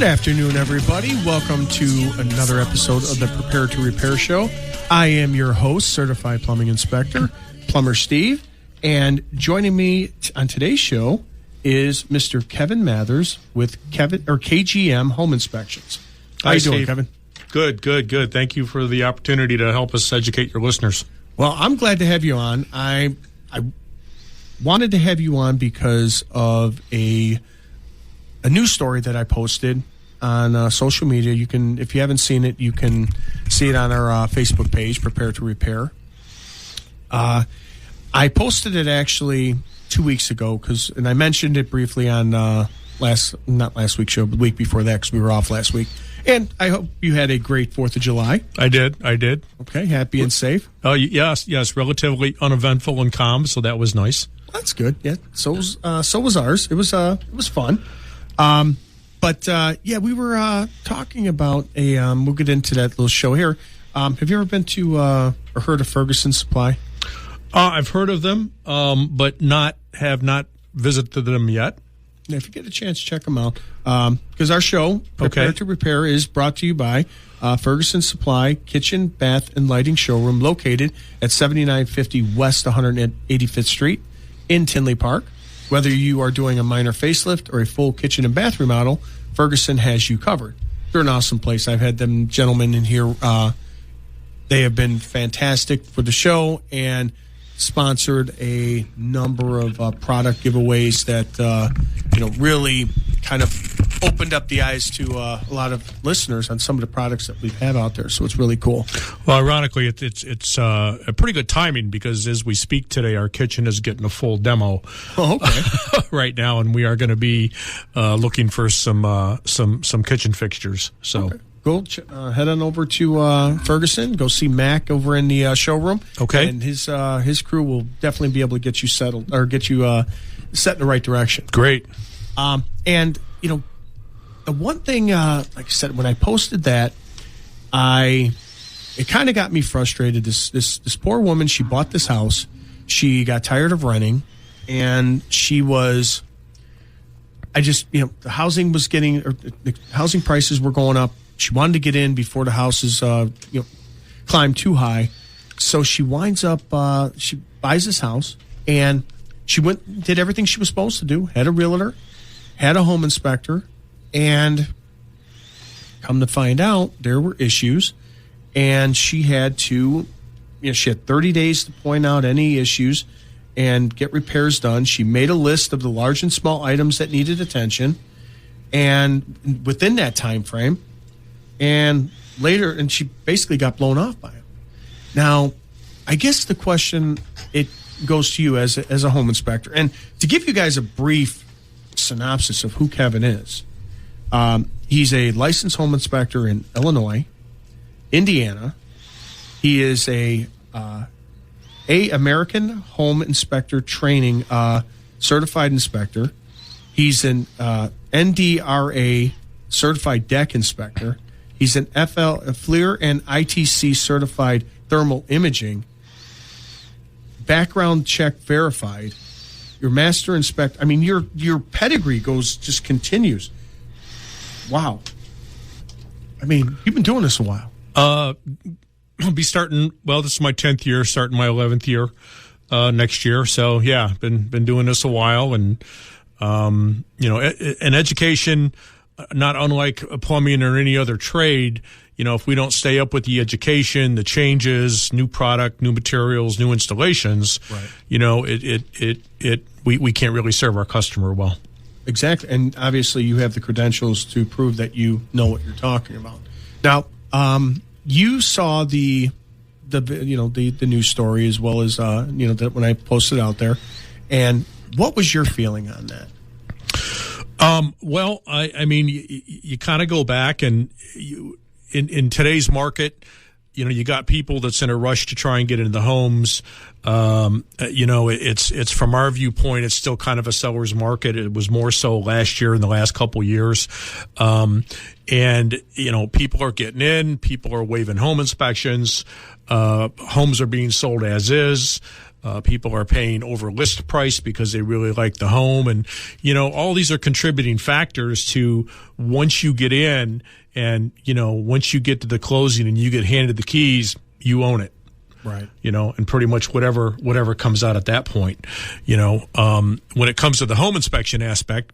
Good afternoon, everybody. Welcome to another episode of the Prepare to Repair Show. I am your host, Certified Plumbing Inspector, Plumber Steve, and joining me on today's show is Mr. Kevin Mathers with KGM Home Inspections. How you doing, Kevin? Good. Thank you for the opportunity to help us educate your listeners. Well, I'm glad to have you on. I wanted to have you on because of a news story that I posted on social media. You can, if you haven't seen it, you can see it on our Facebook page, Prepare to Repair. I posted it actually 2 weeks ago and I mentioned it briefly on not last week's show, but the week before that because we were off last week. And I hope you had a great 4th of July. I did. Okay, happy and safe. Oh, yes, relatively uneventful and calm, so that was nice. That's good. Yeah, so was ours. It was fun. We were talking about we'll get into that little show here. Have you ever been to or heard of Ferguson Supply? I've heard of them, but have not visited them yet. If you get a chance, check them out. Because our show, Prepare to Repair, is brought to you by Ferguson Supply Kitchen, Bath, and Lighting Showroom, located at 7950 West 185th Street in Tinley Park. Whether you are doing a minor facelift or a full kitchen and bath remodel, Ferguson has you covered. They're an awesome place. I've had them gentlemen in here. They have been fantastic for the show and sponsored a number of product giveaways that really kind of opened up the eyes to a lot of listeners on some of the products that we have out there. So it's really cool. Well, ironically, it's a pretty good timing because as we speak today, our kitchen is getting a full demo. Oh, okay. Right now, and we are going to be looking for some kitchen fixtures. So. Okay. Go head on over to Ferguson. Go see Mac over in the showroom. Okay, and his crew will definitely be able to get you settled or get you set in the right direction. Great. And the one thing, like I said, when I posted that, it kind of got me frustrated. This poor woman, she bought this house. She got tired of renting, and she was. The housing was the housing prices were going up. She wanted to get in before the houses, climbed too high. So she winds up, she buys this house, and she did everything she was supposed to do. Had a realtor, had a home inspector, and come to find out, there were issues, and she had to, she had 30 days to point out any issues and get repairs done. She made a list of the large and small items that needed attention, and within that time frame. And she basically got blown off by him. Now, I guess the question, it goes to you as a home inspector. And to give you guys a brief synopsis of who Kevin is, he's a licensed home inspector in Illinois, Indiana. He is a American Home Inspector Training certified inspector. He's an NDRA certified deck inspector. He's an FLIR and ITC certified thermal imaging, background check verified. Your master inspector. I mean, your pedigree just continues. Wow. I mean, you've been doing this a while. I'll be starting. Well, this is my 10th year, starting my 11th year next year. So yeah, been doing this a while, and an education. Not unlike plumbing or any other trade, if we don't stay up with the education, the changes, new product, new materials, new installations, right. We can't really serve our customer well. Exactly, and obviously you have the credentials to prove that you know what you're talking about. Now, you saw the news story as well as that when I posted out there, and what was your feeling on that? Well, I mean, you kind of go back and in today's market, you got people that's in a rush to try and get into the homes. It's from our viewpoint, it's still kind of a seller's market. It was more so last year and the last couple years. People are getting in, people are waiving home inspections. Homes are being sold as is. People are paying over list price because they really like the home. And, all these are contributing factors to once you get in and, once you get to the closing and you get handed the keys, you own it. Right. And pretty much whatever comes out at that point, when it comes to the home inspection aspect,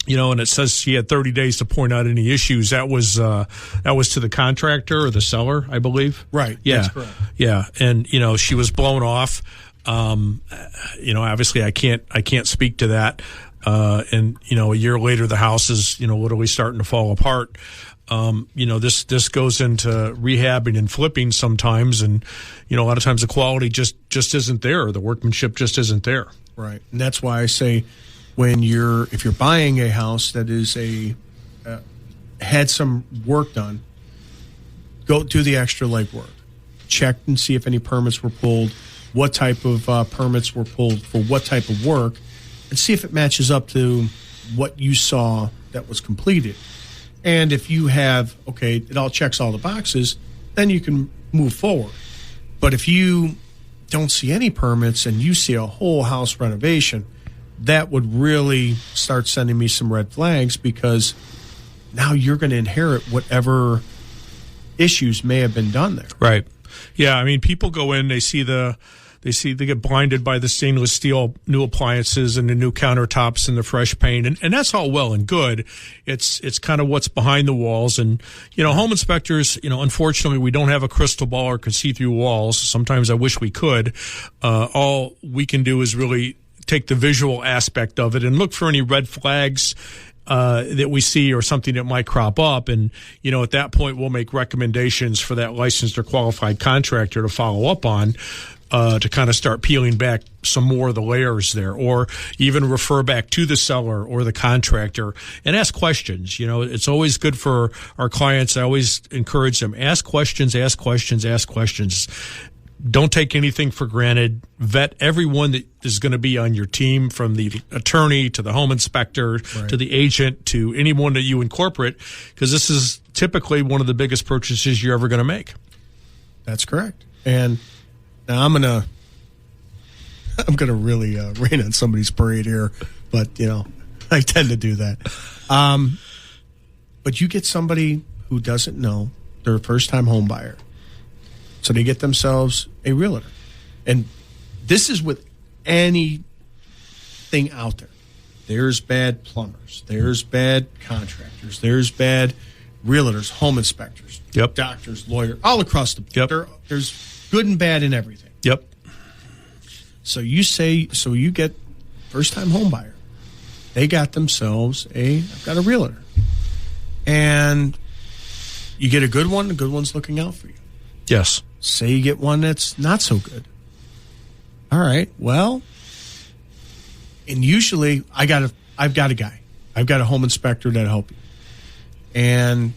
and it says she had 30 days to point out any issues. That was to the contractor or the seller, I believe. Right. Yeah. That's correct. Yeah. And, she was blown off. Obviously I can't speak to that. And, a year later, the house is, literally starting to fall apart. This goes into rehabbing and flipping sometimes. And, a lot of times the quality just isn't there. The workmanship just isn't there. Right. And that's why I say, if you're buying a house that is had some work done, go do the extra legwork. Check and see if any permits were pulled, what type of permits were pulled for what type of work, and see if it matches up to what you saw that was completed. And if you have, it all checks all the boxes, then you can move forward. But if you don't see any permits and you see a whole house renovation, that would really start sending me some red flags, because now you're going to inherit whatever issues may have been done there. Right. Yeah. I mean, people go in, they get blinded by the stainless steel new appliances and the new countertops and the fresh paint. And that's all well and good. It's kind of what's behind the walls. And, home inspectors, unfortunately, we don't have a crystal ball or can see through walls. Sometimes I wish we could. All we can do is really take the visual aspect of it and look for any red flags that we see or something that might crop up. And, at that point, we'll make recommendations for that licensed or qualified contractor to follow up on, to kind of start peeling back some more of the layers there, or even refer back to the seller or the contractor and ask questions. It's always good for our clients. I always encourage them, ask questions. Don't take anything for granted. Vet everyone that is going to be on your team, from the attorney to the home inspector, right, to the agent, to anyone that you incorporate, because this is typically one of the biggest purchases you're ever going to make. That's correct. And now I'm gonna really rain on somebody's parade here, but I tend to do that. But you get somebody who doesn't know, they're a first-time home buyer. So they get themselves a realtor. And this is with anything out there. There's bad plumbers. There's bad contractors. There's bad realtors, home inspectors, yep, doctors, lawyers, all across the board. Yep. There's good and bad in everything. Yep. So you get first-time home buyer. They got themselves I've got a realtor. And you get a good one, the good one's looking out for you. Yes. Say you get one that's not so good. All right, well, and usually I've got a guy. I've got a home inspector that'll help you. And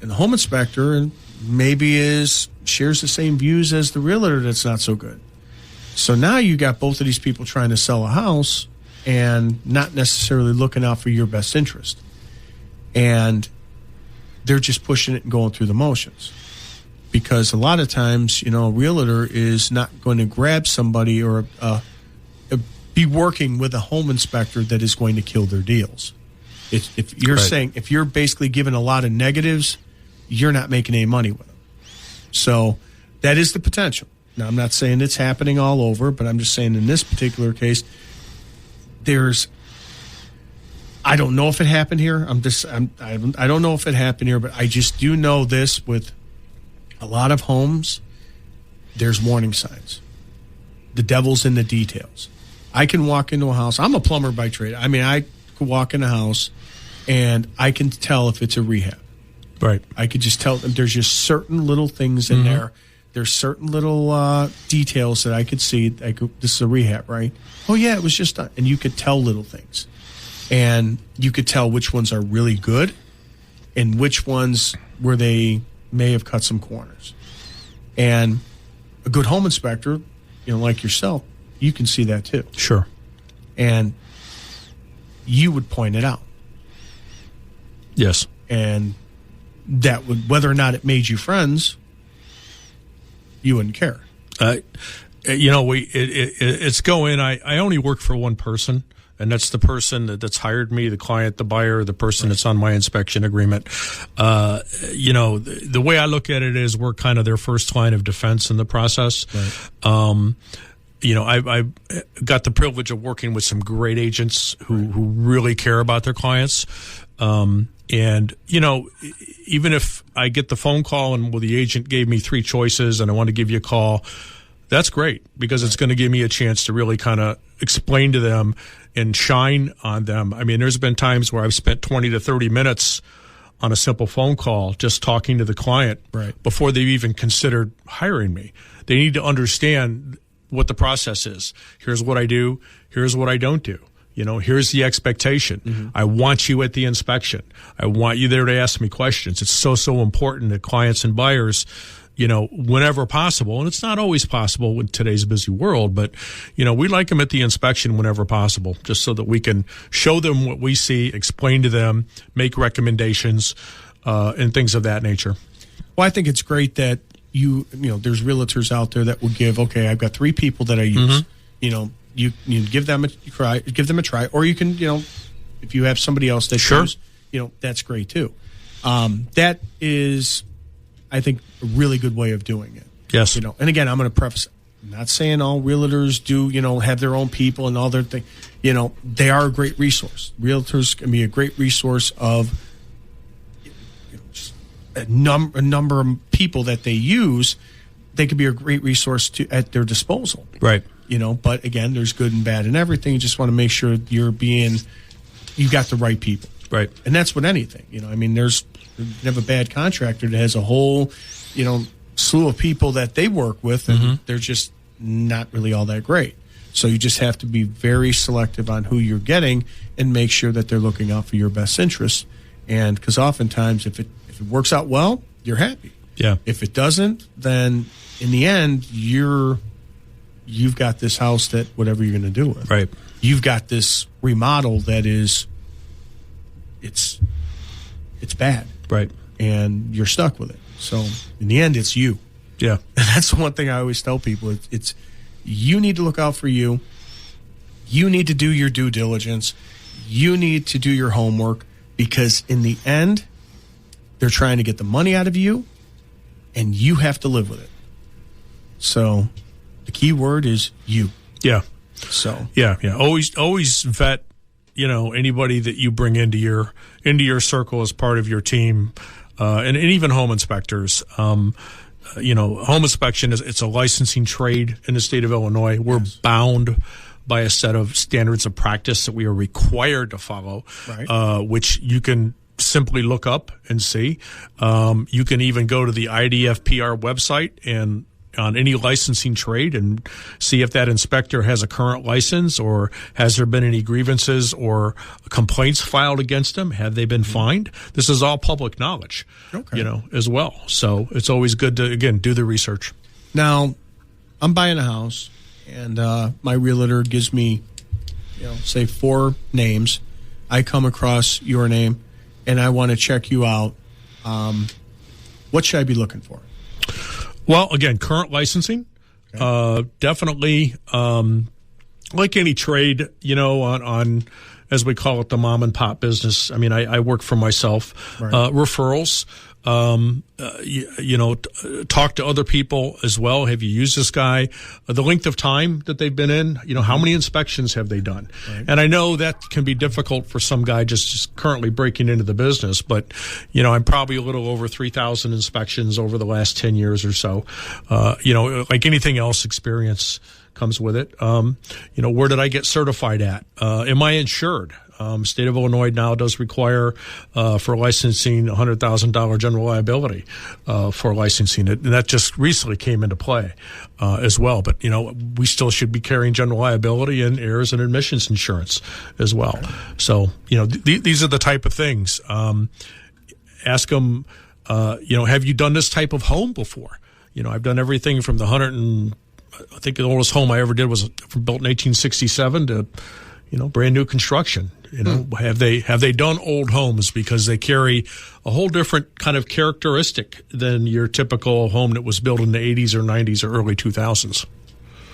the home inspector maybe shares the same views as the realtor that's not so good. So now you got both of these people trying to sell a house and not necessarily looking out for your best interest. And they're just pushing it and going through the motions. Because a lot of times, a realtor is not going to grab somebody or be working with a home inspector that is going to kill their deals. If you're right, saying, if you're basically giving a lot of negatives, you're not making any money with them. So that is the potential. Now, I'm not saying it's happening all over, but I'm just saying in this particular case, I don't know if it happened here. I don't know if it happened here, but I just do know this with a lot of homes, there's warning signs. The devil's in the details. I can walk into a house. I'm a plumber by trade. I mean, I could walk in a house and I can tell if it's a rehab. Right. I could just tell. There's just certain little things in there. There's certain little details that I could see. This is a rehab, right? Oh, yeah, it was just done. And you could tell little things. And you could tell which ones are really good and which ones where they may have cut some corners. And a good home inspector, like yourself, you can see that too. Sure. And you would point it out. Yes. And that would, whether or not it made you friends, you wouldn't care. It's going. I only work for one person, and that's the person that's hired me, the client, the buyer, the person that's on my inspection agreement. The way I look at it is we're kind of their first line of defense in the process. Right. I got the privilege of working with some great agents who really care about their clients. Even if I get the phone call and the agent gave me 3 choices and I want to give you a call, that's great because it's going to give me a chance to really kind of explain to them and shine on them. I mean, there's been times where I've spent 20 to 30 minutes on a simple phone call just talking to the client before they've even considered hiring me. They need to understand what the process is. Here's what I do. Here's what I don't do. Here's the expectation. Mm-hmm. I want you at the inspection. I want you there to ask me questions. It's so important that clients and buyers, whenever possible, and it's not always possible in today's busy world, but, we like them at the inspection whenever possible, just so that we can show them what we see, explain to them, make recommendations, and things of that nature. Well, I think it's great that there's realtors out there that will give, okay, I've got 3 people that I use, Mm-hmm. You give them a try, or you can, if you have somebody else that choose, that's great too. That is, I think, a really good way of doing it. Yes. And again, I'm going to preface, I'm not saying all realtors do, have their own people and all their thing. They are a great resource. Realtors can be a great resource of just a number of people that they use. They could be a great resource at their disposal. Right. But again, there's good and bad in everything. You just want to make sure you got the right people. Right. And that's with anything. You have a bad contractor that has a whole, slew of people that they work with, and mm-hmm. they're just not really all that great. So you just have to be very selective on who you're getting and make sure that they're looking out for your best interests. And because oftentimes if it works out well, you're happy. Yeah. If it doesn't, then in the end, you've got this house that whatever you're going to do with. Right. You've got this remodel that is, it's bad. Right. And you're stuck with it. So in the end, it's you. Yeah. And that's the one thing I always tell people. It's you need to look out for you. You need to do your due diligence. You need to do your homework, because in the end, they're trying to get the money out of you, and you have to live with it. So the key word is you. Yeah. So yeah. Always vet, anybody that you bring into your circle as part of your team, and even home inspectors. Home inspection it's a licensing trade in the state of Illinois. We're bound by a set of standards of practice that we are required to follow, which you can simply look up and see. You can even go to the IDFPR website and on any licensing trade and see if that inspector has a current license, or has there been any grievances or complaints filed against them? Have they been fined? This is all public knowledge, as well. So it's always good to, again, do the research. Now, I'm buying a house, and my realtor gives me, say 4 names. I come across your name, and I want to check you out. What should I be looking for? Well, again, current licensing, definitely, like any trade, on as we call it, the mom and pop business. I mean, I work for myself. Referrals, talk to other people as well. Have you used this guy? The length of time that they've been in, how many inspections have they done? Right. And I know that can be difficult for some guy just currently breaking into the business, but, I'm probably a little over 3,000 inspections over the last 10 years or so. Like anything else, experience comes with it. Where did I get certified at? Am I insured? State of Illinois now does require for licensing $100,000 general liability for licensing it, and that just recently came into play as well. But we still should be carrying general liability and errors and admissions insurance as well. So these are the type of things. Ask them. Have you done this type of home before? I've done everything from the I think the oldest home I ever did was built in 1867 to, brand new construction. Have they done old homes, because they carry a whole different kind of characteristic than your typical home that was built in the 80s or 90s or early 2000s.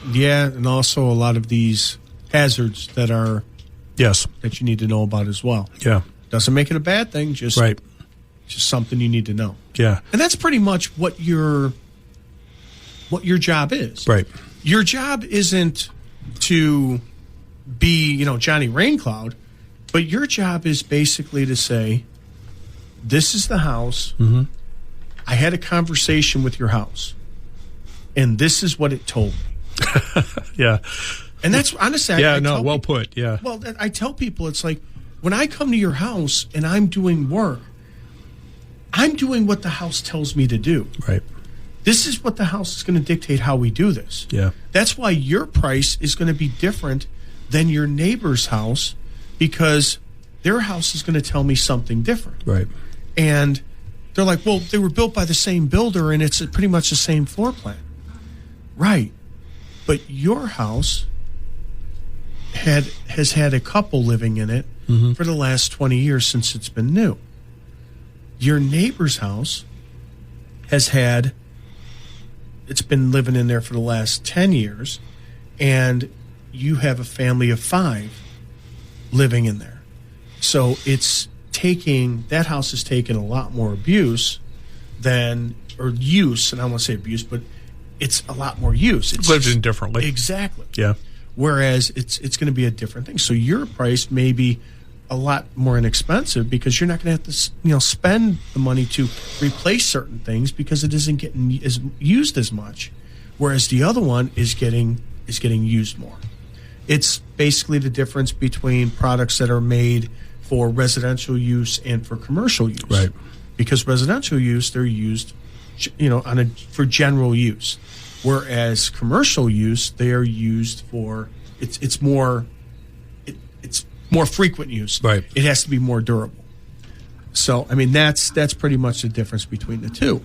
Yeah, and also a lot of these hazards that you need to know about as well. Yeah. Doesn't make it a bad thing, just something you need to know. Yeah. And that's pretty much what your job is. Right. Your job isn't to be, Johnny Raincloud, but your job is basically to say, this is the house. Mm-hmm. I had a conversation with your house, and this is what it told me. Yeah. And that's honestly, well put. Yeah. Well, I tell people, it's like, when I come to your house and I'm doing work, I'm doing what the house tells me to do. Right. This is what the house is going to dictate how we do this. Yeah. That's why your price is going to be different than your neighbor's house, because their house is going to tell me something different. Right. And they're like, well, they were built by the same builder and it's pretty much the same floor plan. Right. But your house has had a couple living in it for the last 20 years since it's been new. Your neighbor's house it's been living in there for the last 10 years, and you have a family of 5 living in there. So that house is taking a lot more use, and I don't want to say abuse, but it's a lot more use. It's lived in differently. Exactly. Yeah. Whereas it's going to be a different thing. So your price may be a lot more inexpensive because you're not going to have to spend the money to replace certain things because it isn't getting used as much. Whereas the other one is getting used more. It's basically the difference between products that are made for residential use and for commercial use. Right. Because residential use, they're used, for general use. Whereas commercial use, they are used for it's more frequent use. Right. It has to be more durable. So that's pretty much the difference between the two.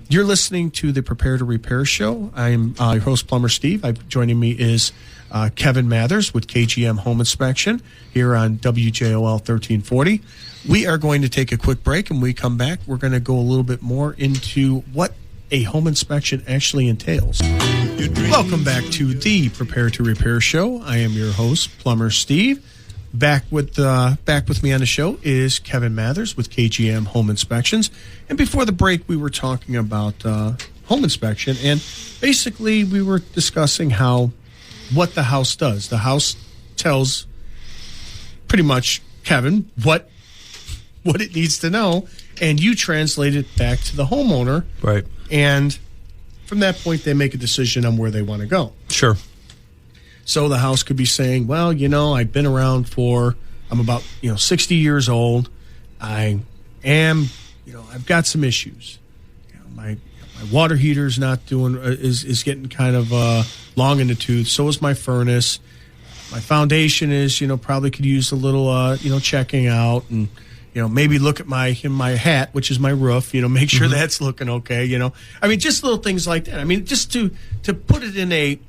You're listening to the Prepare to Repair show. I'm your host, Plumber Steve. Joining me is Kevin Mathers with KGM Home Inspection here on WJOL 1340. We are going to take a quick break, and when we come back, we're going to go a little bit more into what a home inspection actually entails. Welcome back to the Prepare to Repair show. I am your host, Plumber Steve. Back with me on the show is Kevin Mathers with KGM Home Inspections. And before the break, we were talking about home inspection, and basically we were discussing what the house does. The house tells pretty much Kevin what it needs to know, and you translate it back to the homeowner. Right. And from that point, they make a decision on where they want to go. Sure. So the house could be saying, well, I've been around I'm about, 60 years old. I am, I've got some issues. My water heater is not is getting kind of long in the tooth. So is my furnace. My foundation is, probably could use a little, checking out, and, maybe look at my hat, which is my roof, make sure that's looking okay, just little things like that. Just to put it in a,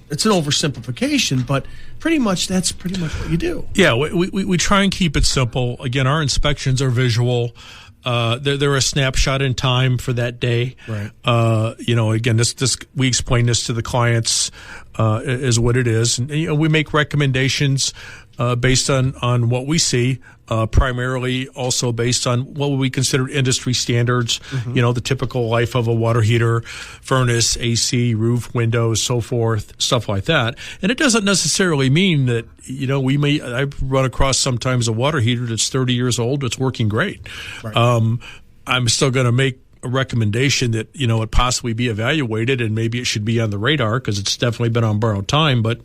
it's an oversimplification, but that's pretty much what you do. Yeah, we try and keep it simple. Again, our inspections are visual. They're a snapshot in time for that day. Right. Again, this we explain this to the clients is what it is, and we make recommendations based on what we see. Primarily also based on what we consider industry standards, the typical life of a water heater, furnace, AC, roof, windows, so forth, stuff like that. And it doesn't necessarily mean that, I've run across sometimes a water heater that's 30 years old, that's working great. Right. I'm still going to make a recommendation that, it possibly be evaluated, and maybe it should be on the radar because it's definitely been on borrowed time. But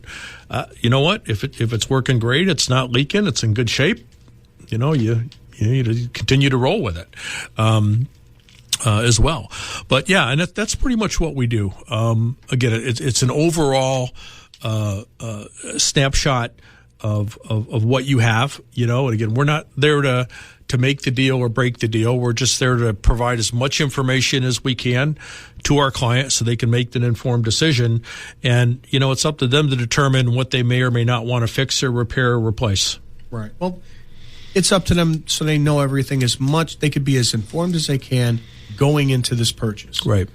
you know what? If it's working great, it's not leaking, it's in good shape, you continue to roll with it as well. But yeah, and that's pretty much what we do. Again, it's an overall snapshot of what you have. And again, we're not there to make the deal or break the deal. We're just there to provide as much information as we can to our client so they can make an informed decision. And it's up to them to determine what they may or may not want to fix or repair or replace. Right. Well, it's up to them so they know everything as much. They could be as informed as they can going into this purchase. Right.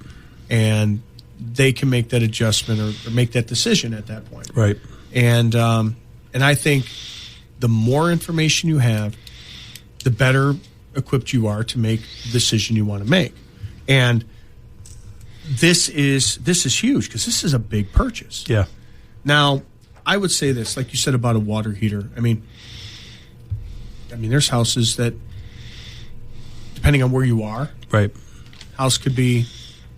And they can make that adjustment or make that decision at that point. Right. And I think the more information you have, the better equipped you are to make the decision you want to make. And this is huge because this is a big purchase. Yeah. Now, I would say this, like you said about a water heater. I mean, there's houses that, depending on where you are, right, house could be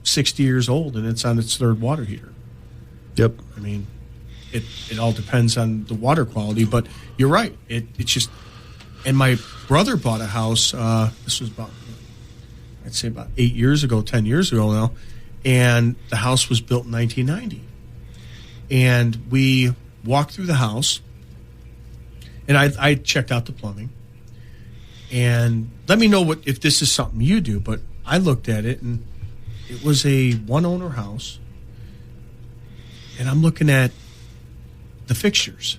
60 years old and it's on its third water heater. Yep. I mean, it all depends on the water quality, but you're right. It's just, and my brother bought a house. This was I'd say about 8 years ago, 10 years ago now, and the house was built in 1990. And we walked through the house, and I checked out the plumbing. And let me know if this is something you do, but I looked at it, and it was a one-owner house, and I'm looking at the fixtures.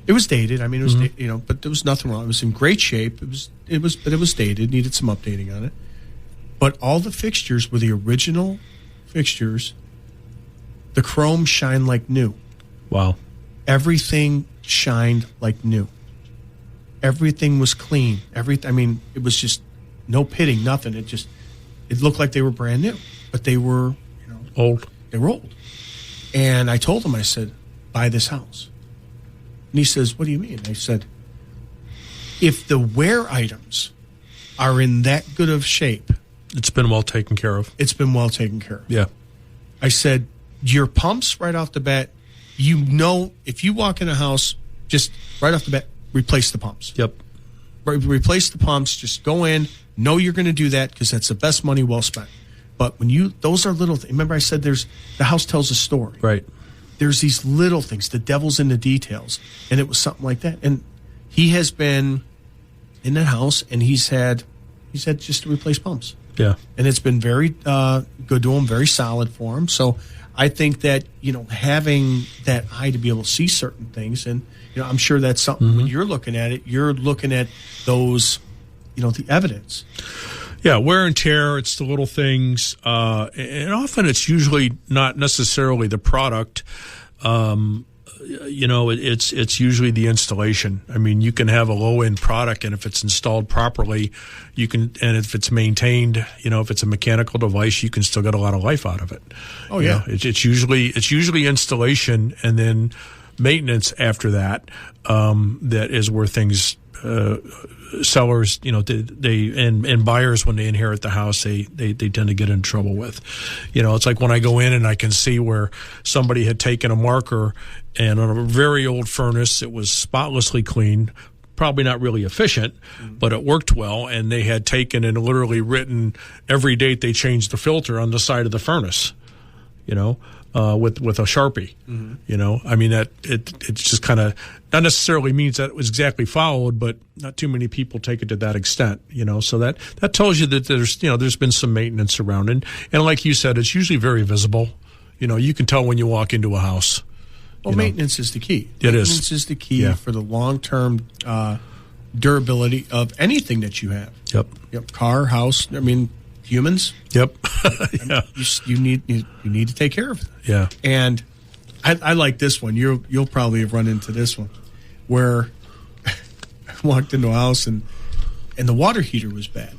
It was dated. I mean, it was but there was nothing wrong. It was in great shape. It was dated. Needed some updating on it. But all the fixtures were the original fixtures. The chrome shined like new. Wow. Everything shined like new. Everything was clean. It was just no pitting, nothing. It looked like they were brand new, but they were, old. They were old. And I told him, I said, buy this house. And he says, what do you mean? I said, if the wear items are in that good of shape. It's been well taken care of. It's been well taken care of. Yeah. I said, your pumps right off the bat, if you walk in a house, just right off the bat, replace the pumps. Yep. Replace the pumps. Just go in. Know you're going to do that because that's the best money well spent. But those are little things. Remember I said the house tells a story. Right. There's these little things. The devil's in the details. And it was something like that. And he has been in that house and he's had just to replace pumps. Yeah. And it's been very good to him, very solid for him. So I think that, having that eye to be able to see certain things, and, I'm sure that's something when you're looking at it, you're looking at those, the evidence. Yeah, wear and tear, it's the little things. And often it's usually not necessarily the product. It's usually the installation. I mean, you can have a low-end product, and if it's installed properly, and if it's maintained, if it's a mechanical device, you can still get a lot of life out of it. Oh, yeah. It's usually installation and then maintenance after that. That is where things, sellers, and buyers, when they inherit the house, they tend to get in trouble with. It's like when I go in and I can see where somebody had taken a marker and on a very old furnace, it was spotlessly clean, probably not really efficient, but it worked well. And they had taken and literally written every date they changed the filter on the side of the furnace, with a Sharpie. I mean, that it just kind of not necessarily means that it was exactly followed, but not too many people take it to that extent, so that tells you that there's been some maintenance around. And like you said, it's usually very visible. You can tell when you walk into a house. Well, maintenance is the key. Maintenance is the key for the long-term durability of anything that you have. Yep. Car, house, humans. Yep. Yeah. You need to take care of it. Yeah. And I like this one. You'll probably have run into this one, where I walked into a house and the water heater was bad.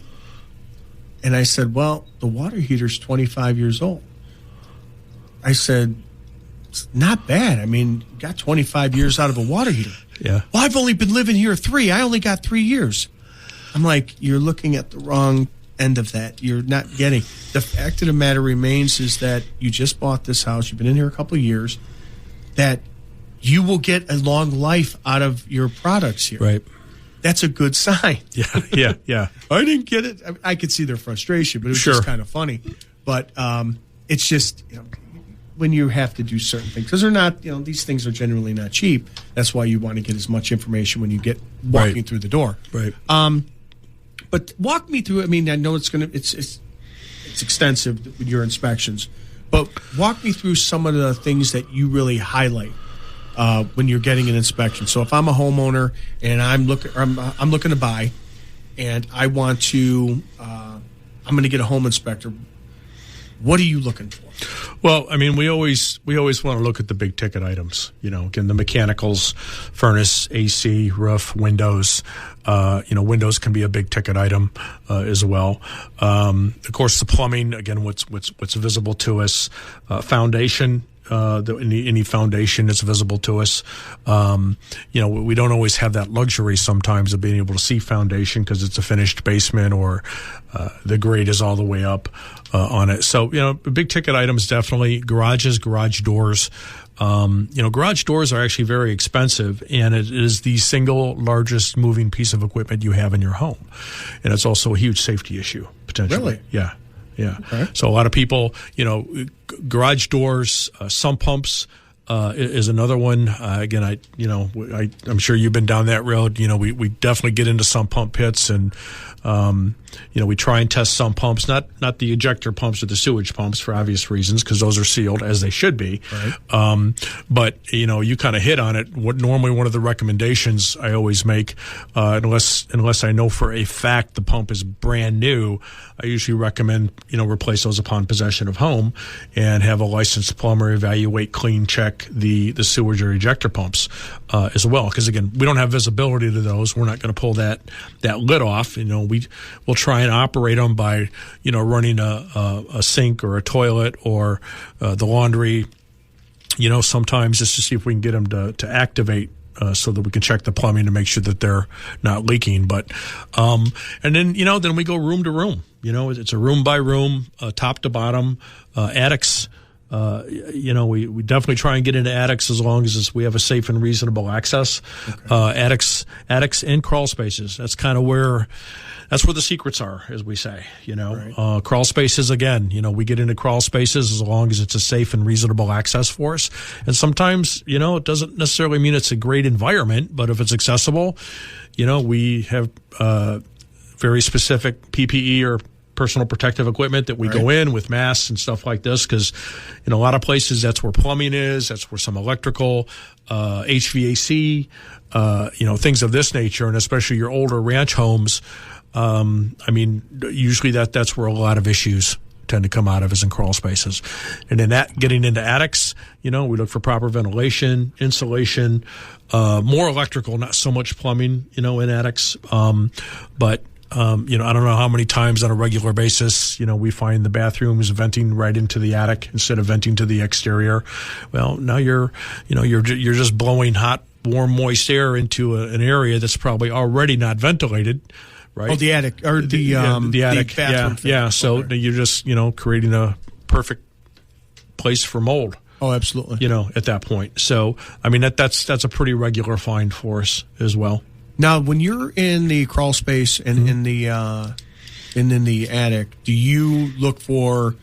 And I said, well, the water heater's 25 years old. I said, it's not bad. I mean, got 25 years out of a water heater. Yeah. Well, I've only been living here 3. I only got 3 years. I'm like, you're looking at the wrong end of that. You're not getting. The fact of the matter remains is that you just bought this house. You've been in here a couple of years. That you will get a long life out of your products here. Right. That's a good sign. Yeah. I didn't get it. I could see their frustration, but it was just kind of funny. But it's just, when you have to do certain things, because they're not, these things are generally not cheap. That's why you want to get as much information when you get walking through the door. Right. But walk me through. I mean, I know it's extensive with your inspections, but walk me through some of the things that you really highlight when you're getting an inspection. So if I'm a homeowner and I'm looking to buy, and I want to, I'm going to get a home inspector. what are you looking for? Well, I mean, we always want to look at the big ticket items. Again, the mechanicals, furnace, AC, roof, windows. Windows can be a big ticket item as well. Of course, the plumbing. Again, what's visible to us. Foundation. Any foundation that's visible to us. We don't always have that luxury sometimes of being able to see foundation because it's a finished basement or the grade is all the way up on it. So, big ticket items definitely. Garages, garage doors. Garage doors are actually very expensive, and it is the single largest moving piece of equipment you have in your home. And it's also a huge safety issue, potentially. Really? Yeah. Yeah. Okay. So a lot of people, garage doors, sump pumps is another one. Again, I'm sure you've been down that road. We definitely get into sump pump pits, and we try and test sump pumps, not the ejector pumps or the sewage pumps for obvious reasons, because those are sealed as they should be. Right. But you kind of hit on it. What normally one of the recommendations I always make, unless I know for a fact the pump is brand new, I usually recommend replace those upon possession of home, and have a licensed plumber evaluate, clean check the sewage or ejector pumps as well. Because again, we don't have visibility to those. We're not going to pull that lid off. We'll try and operate them by running a sink or a toilet or the laundry. Sometimes just to see if we can get them to activate. So that we can check the plumbing to make sure that they're not leaking. But, and then, then we go room to room. It's a room by room, top to bottom, attics. We definitely try and get into attics as long as we have a safe and reasonable access. Okay. Attics and crawl spaces. That's kind of where the secrets are, as we say. Right. Crawl spaces, again, we get into crawl spaces as long as it's a safe and reasonable access for us. And sometimes, it doesn't necessarily mean it's a great environment, but if it's accessible, we have very specific PPE or personal protective equipment that we go in with masks and stuff like this, because in a lot of places that's where plumbing is, that's where some electrical, HVAC, things of this nature, and especially your older ranch homes. Usually that's where a lot of issues tend to come out of, is in crawl spaces. And then getting into attics, we look for proper ventilation, insulation, more electrical, not so much plumbing, in attics. But I don't know how many times on a regular basis, we find the bathrooms venting right into the attic instead of venting to the exterior. Well, now you're just blowing hot, warm, moist air into an area that's probably already not ventilated. Right. Oh, the attic or the attic. Bathroom thing. Yeah. So you're just creating a perfect place for mold. Oh, absolutely. At that point. So that's a pretty regular find for us as well. Now, when you're in the crawl space and in the attic, do you look for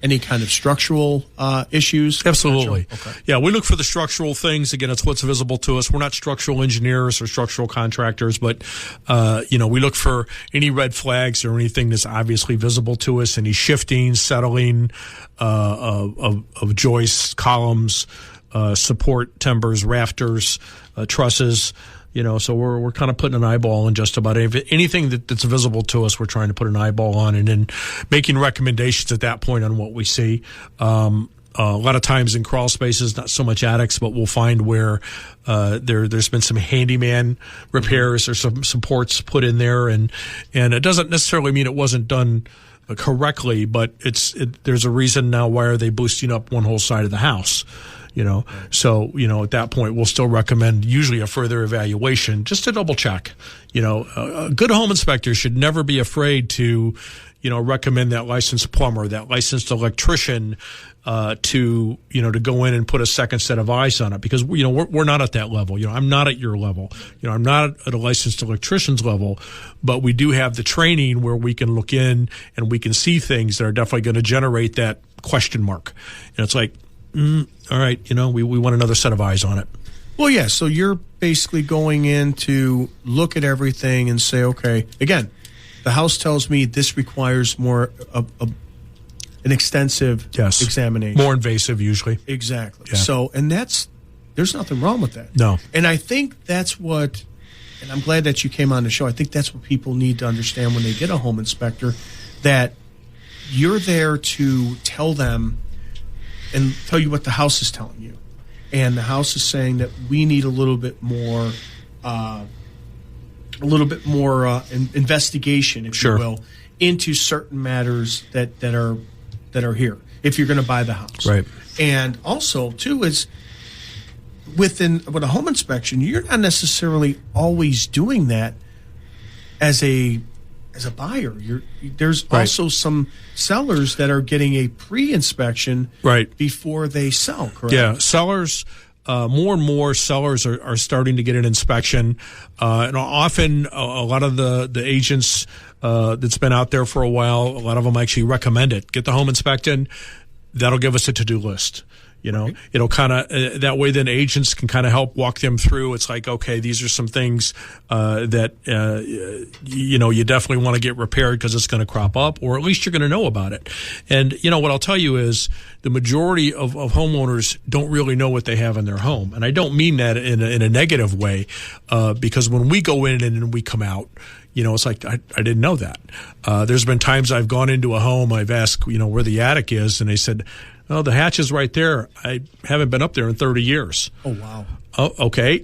any kind of structural issues? Absolutely. Okay. Yeah, we look for the structural things. Again, it's what's visible to us. We're not structural engineers or structural contractors, but, we look for any red flags or anything that's obviously visible to us, any shifting, settling of joists, columns, support timbers, rafters, trusses. So we're kind of putting an eyeball on just about anything that's visible to us. We're trying to put an eyeball on, and then making recommendations at that point on what we see. A lot of times in crawl spaces, not so much attics, but we'll find where there's been some handyman repairs or some supports put in there, and it doesn't necessarily mean it wasn't done correctly, but there's a reason now why are they boosting up one whole side of the house. So, at that point, we'll still recommend usually a further evaluation just to double check. A good home inspector should never be afraid to, recommend that licensed plumber, that licensed electrician, to go in and put a second set of eyes on it, because, we're not at that level. I'm not at your level. I'm not at a licensed electrician's level, but we do have the training where we can look in and we can see things that are definitely going to generate that question mark. And it's like, all right, we want another set of eyes on it. Well, yeah, so you're basically going in to look at everything and say, okay, again, the house tells me this requires more an extensive examination. More invasive, usually. Exactly. Yeah. So, and there's nothing wrong with that. No. And I think that's what, and I'm glad that you came on the show, I think that's what people need to understand when they get a home inspector, that you're there to tell them and tell you what the house is telling you. And the house is saying that we need a little bit more investigation, if Sure. you will, into certain matters that are here if you're going to buy the house. Right. And also, too, is with a home inspection, you're not necessarily always doing that as a buyer. There's Right. also some sellers that are getting a pre-inspection Right. before they sell, correct? Yeah, sellers, more and more sellers are starting to get an inspection. And often a lot of the agents that's been out there for a while, a lot of them actually recommend it. Get the home inspected. That'll give us a to-do list. You know, Right. it'll kind of, that way then agents can kind of help walk them through. It's like, okay, these are some things that, you definitely want to get repaired because it's going to crop up, or at least you're going to know about it. And, what I'll tell you is the majority of homeowners don't really know what they have in their home. And I don't mean that in a negative way, because when we go in and we come out, it's like, I didn't know that. There's been times I've gone into a home, I've asked, where the attic is, and they said, oh, the hatch is right there. I haven't been up there in 30 years. Oh, wow. Oh, okay.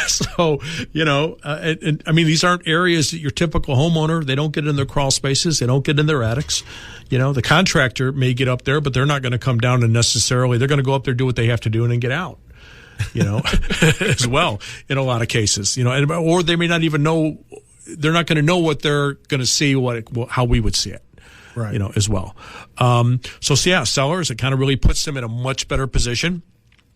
So, these aren't areas that your typical homeowner, they don't get in their crawl spaces. They don't get in their attics. The contractor may get up there, but they're not going to come down and necessarily, they're going to go up there, do what they have to do, and then get out. As well, in a lot of cases, or they may not even know, they're not going to know what they're going to see, how we would see it. Right. As well. Sellers, it kind of really puts them in a much better position.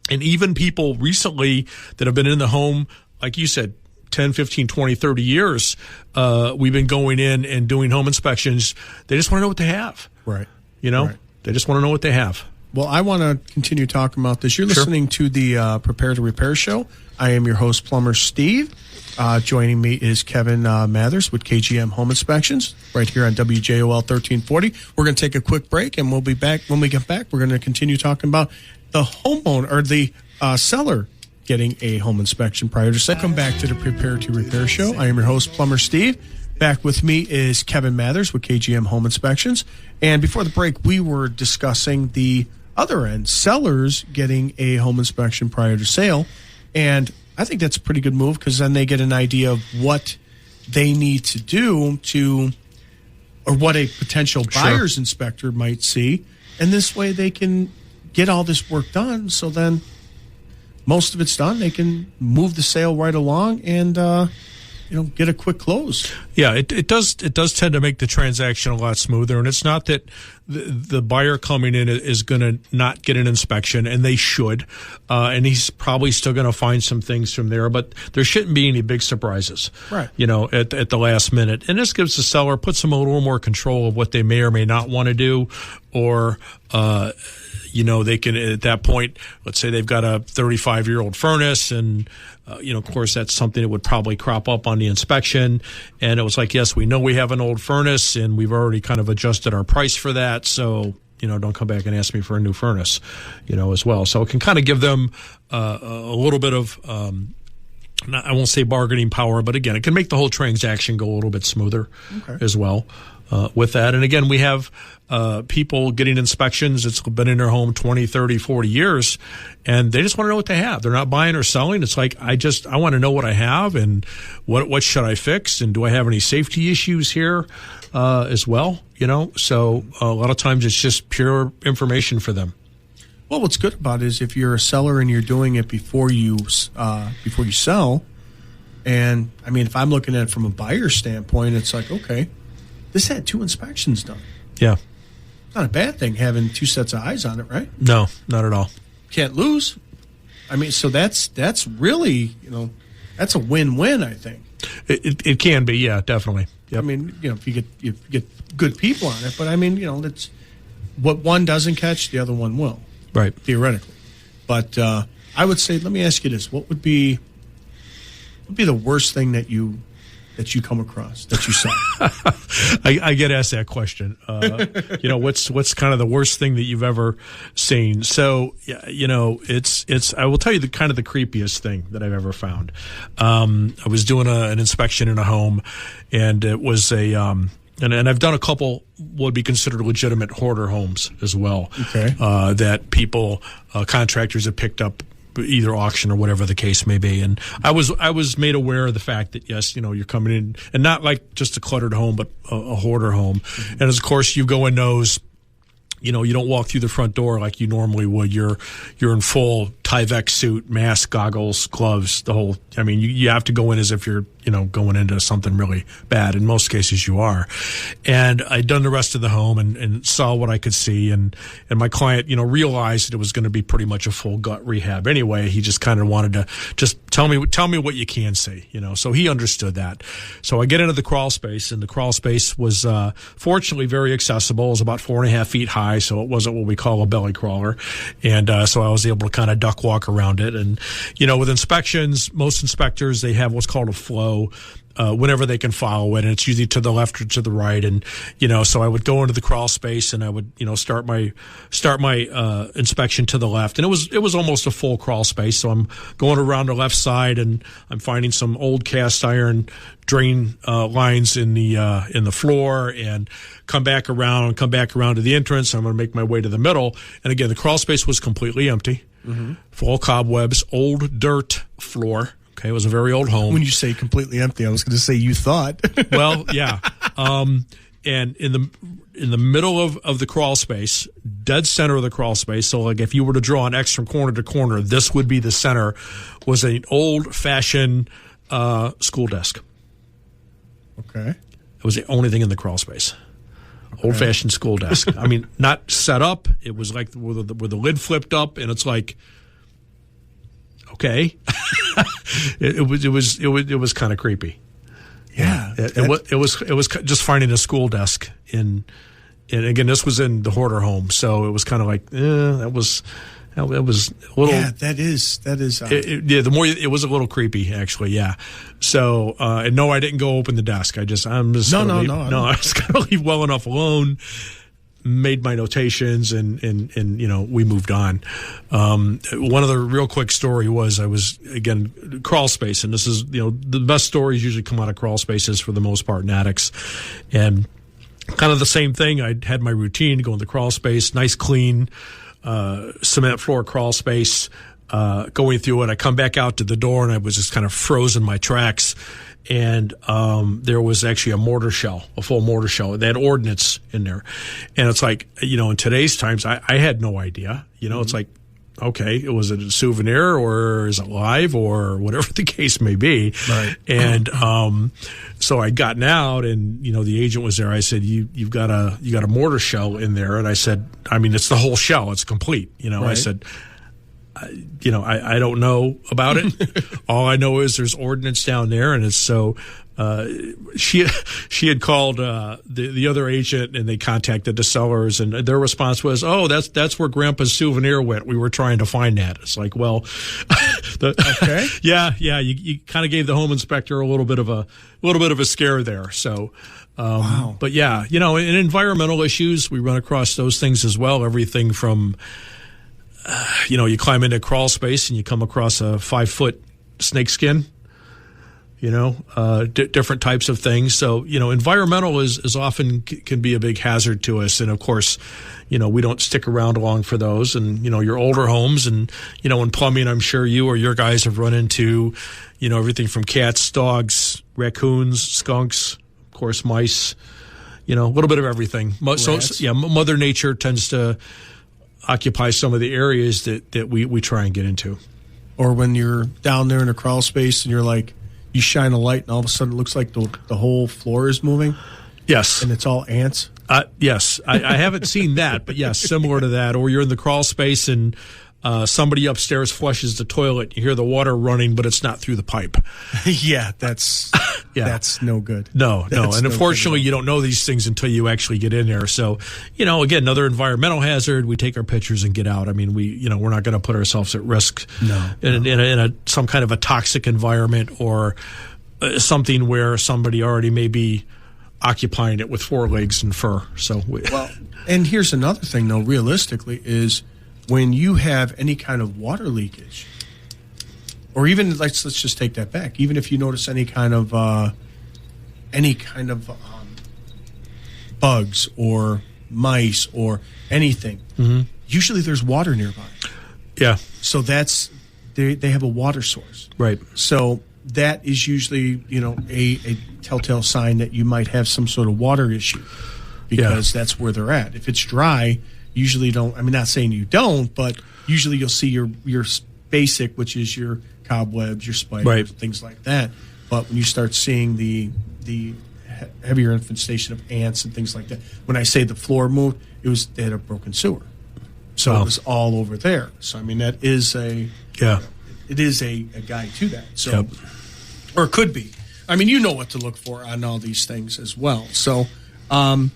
And even people recently that have been in the home, like you said, 10, 15, 20, 30 years, we've been going in and doing home inspections. They just want to know what they have. Right. Right. They just want to know what they have. Well, I want to continue talking about this. You're listening to the Prepare to Repair show. I am your host, Plumber Steve. Joining me is Kevin Mathers with KGM Home Inspections right here on WJOL 1340. We're going to take a quick break, and we'll be back. When we get back, we're going to continue talking about the homeowner or the seller getting a home inspection prior to sale. Welcome back to the Prepare to Repair show. I am your host, Plumber Steve. Back with me is Kevin Mathers with KGM Home Inspections. And before the break, we were discussing the other end, sellers getting a home inspection prior to sale. And I think that's a pretty good move because then they get an idea of what they need to do or what a potential buyer's inspector might see. And this way they can get all this work done. So then most of it's done. They can move the sale right along and, get a quick close. Yeah, it does tend to make the transaction a lot smoother. And it's not that the buyer coming in is going to not get an inspection, and they should. And he's probably still going to find some things from there, but there shouldn't be any big surprises, right? At the last minute. And this gives the seller, puts them a little more control of what they may or may not want to do, or they can, at that point, let's say they've got a 35-year-old furnace and, of course, that's something that would probably crop up on the inspection. And it was like, yes, we know we have an old furnace and we've already kind of adjusted our price for that. So, don't come back and ask me for a new furnace, as well. So it can kind of give them a little bit of, I won't say bargaining power, but again, it can make the whole transaction go a little bit smoother as well. With that. And again, we have people getting inspections. It's been in their home 20, 30, 40 years, and they just want to know what they have. They're not buying or selling. It's like, I want to know what I have and what should I fix, and do I have any safety issues here as well? So a lot of times it's just pure information for them. Well, what's good about it is if you're a seller and you're doing it before you sell, and I mean, if I'm looking at it from a buyer standpoint, it's like, okay, this had 2 inspections done. Yeah. Not a bad thing having 2 sets of eyes on it, right? No, not at all. Can't lose. I mean, so that's really, that's a win-win, I think. It can be, yeah, definitely. Yep. I mean, if you get good people on it, but I mean, it's what one doesn't catch, the other one will. Right. Theoretically. But I would say, let me ask you this. What would be the worst thing that you come across, that you saw? I get asked that question. What's kind of the worst thing that you've ever seen? So, it's I will tell you the kind of the creepiest thing that I've ever found. I was doing an inspection in a home, and it was and I've done a couple what would be considered legitimate hoarder homes as well. Okay. That people, contractors have picked up either auction or whatever the case may be. And I was made aware of the fact that, yes, you're coming in, and not like just a cluttered home, but a hoarder home. Mm-hmm. And of course, you go in those, you don't walk through the front door like you normally would. You're in full Tyvek suit, mask, goggles, gloves, the whole. I mean, you have to go in as if you're, going into something really bad. In most cases, you are. And I'd done the rest of the home and saw what I could see. And my client, realized it was going to be pretty much a full gut rehab anyway. He just kind of wanted to just tell me what you can see, So he understood that. So I get into the crawl space, and the crawl space was fortunately very accessible. It was about 4.5 feet high, so it wasn't what we call a belly crawler. And so I was able to kind of duck walk around it. And, with inspections, most inspectors, they have what's called a flow. Whenever they can follow it, and it's usually to the left or to the right. And so I would go into the crawl space, and I would start my inspection to the left, and it was almost a full crawl space. So I'm going around the left side, and I'm finding some old cast iron drain lines in the floor, and come back around to the entrance. I'm going to make my way to the middle, and again, the crawl space was completely empty, full of cobwebs, old dirt floor. Okay, it was a very old home. When you say completely empty, I was going to say you thought. Well, yeah. And in the middle of the crawl space, dead center of the crawl space, so like if you were to draw an X from corner to corner, this would be the center, was an old-fashioned school desk. Okay. It was the only thing in the crawl space. Okay. Old-fashioned school desk. I mean, not set up. It was like where the lid flipped up, and it's like, okay. It was kind of creepy. Yeah. It was just finding a school desk and again, this was in the hoarder home, so it was kind of like that was a little. Yeah, that is. The more it was a little creepy, actually. Yeah. So and no, I didn't go open the desk. I was just going to leave well enough alone. Made my notations and we moved on. One other real quick story was I was, again, crawl space, and this is, the best stories usually come out of crawl spaces for the most part in attics. And kind of the same thing. I had my routine to go in the crawl space, nice clean cement floor crawl space, going through it. I come back out to the door, and I was just kind of frozen my tracks. And there was actually a full mortar shell. They had ordnance in there. And it's like, in today's times, I had no idea. It's like, okay, was it a souvenir or is it live or whatever the case may be. Right. And so I'd gotten out, and, the agent was there. I said, you've got a mortar shell in there. And I said, I mean, it's the whole shell. It's complete. Right. I said, I don't know about it. All I know is there's ordnance down there, and it's so. She had called the other agent, and they contacted the sellers, and their response was, "Oh, that's where Grandpa's souvenir went. We were trying to find that." It's like, well, okay, yeah. You kind of gave the home inspector a little bit of a scare there. So. Wow. But yeah, in environmental issues, we run across those things as well. Everything from. You climb into a crawl space and you come across a 5-foot snake skin, different types of things. So, environmental is often can be a big hazard to us. And of course, we don't stick around long for those. And, your older homes and, in plumbing, I'm sure you or your guys have run into, everything from cats, dogs, raccoons, skunks, of course, mice, a little bit of everything. So, Mother Nature tends to occupy some of the areas that we try and get into. Or when you're down there in a crawl space and you're like, you shine a light and all of a sudden it looks like the whole floor is moving. Yes. And it's all ants. Yes. I haven't seen that, but yes, similar to that. Or you're in the crawl space and somebody upstairs flushes the toilet. You hear the water running, but it's not through the pipe. Yeah, that's no good. No. And unfortunately, you don't know these things until you actually get in there. So, again, another environmental hazard. We take our pictures and get out. I mean, we're not going to put ourselves at risk in some kind of a toxic environment or something where somebody already may be occupying it with 4 legs and fur. So, and here's another thing, though, realistically, is when you have any kind of water leakage, or even let's just take that back. Even if you notice any kind of bugs or mice or anything. Usually there's water nearby. Yeah. So that's they have a water source. Right. So that is usually, a telltale sign that you might have some sort of water issue, because that's where they're at. If it's dry, usually not saying you don't, but usually you'll see your basic, which is your cobwebs, your spiders, things like that. But when you start seeing the heavier infestation of ants and things like that, when I say the floor moved, they had a broken sewer. So it was all over there. So, that is it is a guide to that. So, or it could be. You know what to look for on all these things as well. So, now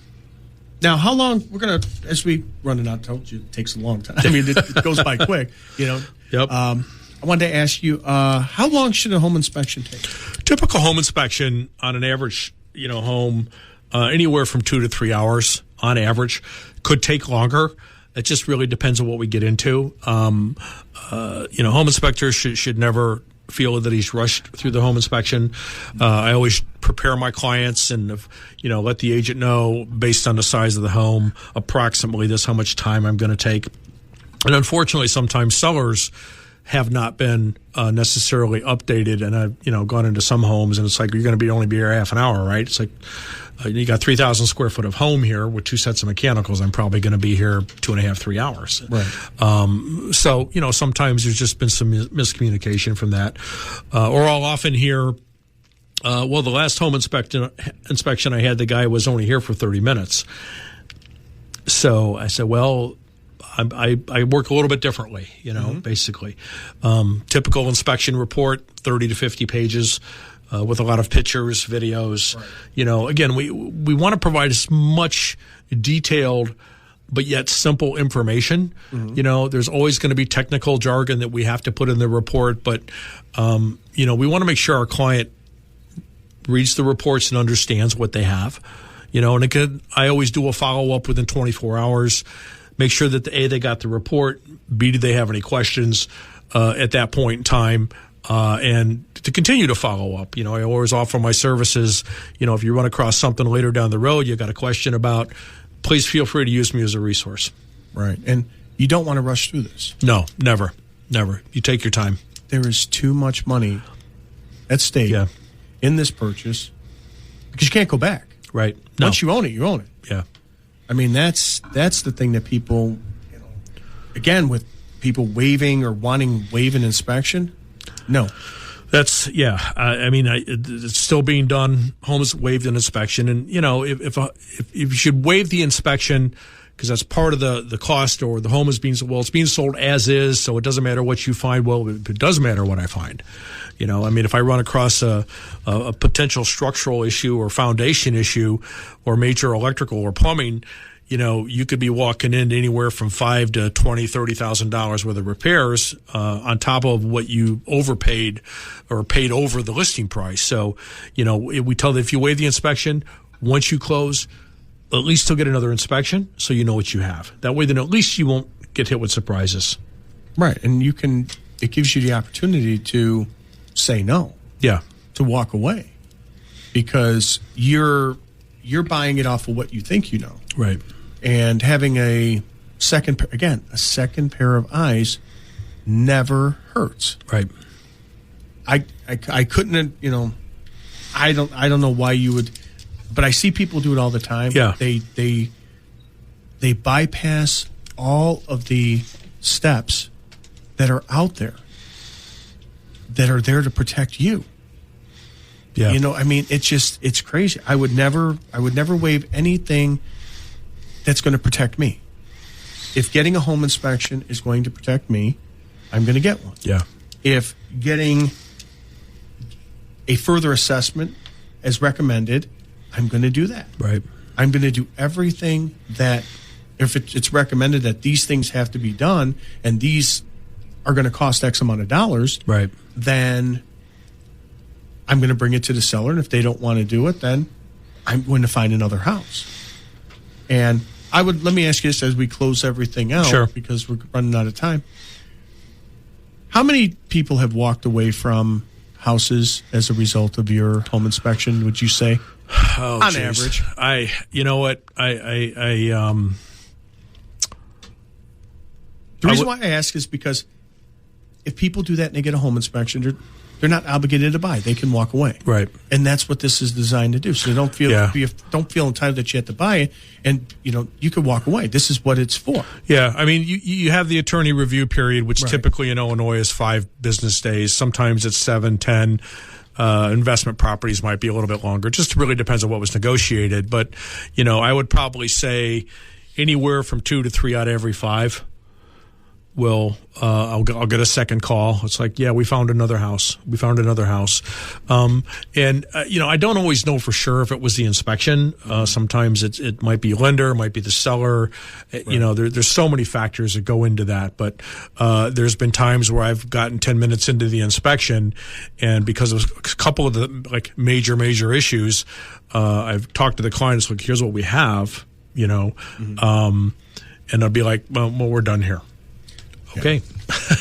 how long we're going to, as we running out, told you it takes a long time. It goes by quick, Yep. I wanted to ask you, how long should a home inspection take? Typical home inspection on an average, home, anywhere from 2 to 3 hours on average. Could take longer. It just really depends on what we get into. Home inspectors should never feel that he's rushed through the home inspection. I always prepare my clients and, let the agent know based on the size of the home, approximately this how much time I'm going to take. And unfortunately, sometimes sellers have not been necessarily updated. And I've, gone into some homes and it's like, you're going to only be here half an hour, right? It's like, you got 3,000 square foot of home here with 2 sets of mechanicals. I'm probably going to be here 2.5, 3 hours. Right. So, sometimes there's just been some miscommunication from that. Or I'll often hear, the last home inspection I had, the guy was only here for 30 minutes. So I said, well, I work a little bit differently, basically. Typical inspection report, 30 to 50 pages. With a lot of pictures, videos, right. Again, we want to provide as much detailed but yet simple information. There's always going to be technical jargon that we have to put in the report, but, we want to make sure our client reads the reports and understands what they have, and again, I always do a follow-up within 24 hours, make sure that they got the report, B, do they have any questions at that point in time, and to continue to follow up. I always offer my services. If you run across something later down the road you got a question about, please feel free to use me as a resource. Right. And you don't want to rush through this. No, never. You take your time. There is too much money at stake in this purchase because you can't go back. Right. No. Once you own it, you own it. Yeah. That's the thing that people, again, with people waiving or wanting waive an inspection, no. That's it's still being done. Homes waived an inspection, and if you should waive the inspection because that's part of the cost, or the home is it's being sold as is, so it doesn't matter what you find. Well, it does matter what I find. If I run across a potential structural issue or foundation issue or major electrical or plumbing, you could be walking in anywhere from $5,000 to $20,000, $30,000 worth of repairs on top of what you overpaid or paid over the listing price. So, we tell that if you waive the inspection, once you close, at least still get another inspection so you know what you have. That way, then at least you won't get hit with surprises. Right, and it gives you the opportunity to say no. Yeah. To walk away, because you're buying it off of what you think you know. Right. And having a second pair of eyes never hurts. Right. I couldn't, I don't know why you would, but I see people do it all the time. Yeah. They bypass all of the steps that are out there that are there to protect you. Yeah. It's crazy. I would never waive anything that's going to protect me. If getting a home inspection is going to protect me, I'm going to get one. Yeah. If getting a further assessment as recommended, I'm going to do that. Right. I'm going to do everything that, if it's recommended that these things have to be done and these are going to cost X amount of dollars, right, then I'm going to bring it to the seller. And if they don't want to do it, then I'm going to find another house. And let me ask you this as we close everything out, sure, because we're running out of time. How many people have walked away from houses as a result of your home inspection, would you say? On average. You know what? The reason why I ask is because if people do that and they get a home inspection, they're not obligated to buy. They can walk away. Right. And that's what this is designed to do. So they don't feel entitled that you have to buy it, and you can walk away. This is what it's for. Yeah, I mean, you have the attorney review period, which typically in Illinois is 5 business days. Sometimes it's 7, 10. Investment properties might be a little bit longer. It just really depends on what was negotiated. But, I would probably say anywhere from 2 to 3 out of every 5 I'll get a second call. It's like, yeah, we found another house. I don't always know for sure if it was the inspection. Sometimes it might be lender, might be the seller. Right. There's so many factors that go into that. But there's been times where I've gotten 10 minutes into the inspection, and because of a couple of the major issues, I've talked to the client. It's like, here's what we have, and I'll be like, well, we're done here. Okay.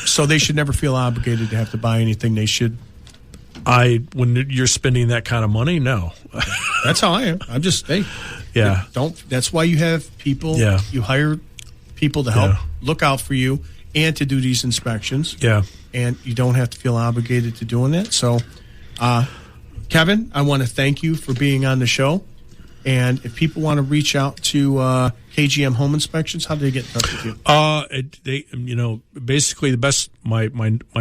So they should never feel obligated to have to buy anything. They should. When you're spending that kind of money, no. That's how I am. I'm just, that's why you have people. Yeah. You hire people to help look out for you and to do these inspections. Yeah. And you don't have to feel obligated to doing that. So, Kevin, I want to thank you for being on the show. And if people want to reach out to KGM Home Inspections, how do they get in touch with you? Basically the best, my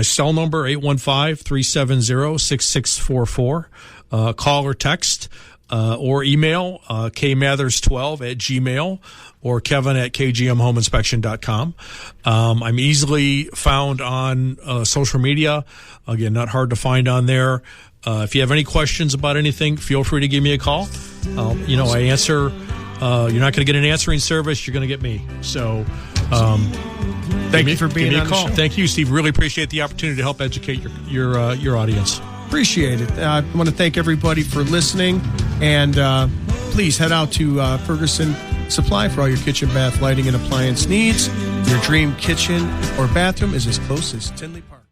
cell number, 815-370-6644, call or text, or email, kmathers12@gmail, or kevin@kgmhomeinspection.com. I'm easily found on social media. Again, not hard to find on there. If you have any questions about anything, feel free to give me a call. I answer. You're not going to get an answering service. You're going to get me. So, thank you for being on the show. Thank you, Steve. Really appreciate the opportunity to help educate your audience. Appreciate it. I want to thank everybody for listening, and please head out to Ferguson Supply for all your kitchen, bath, lighting, and appliance needs. Your dream kitchen or bathroom is as close as Tinley Park.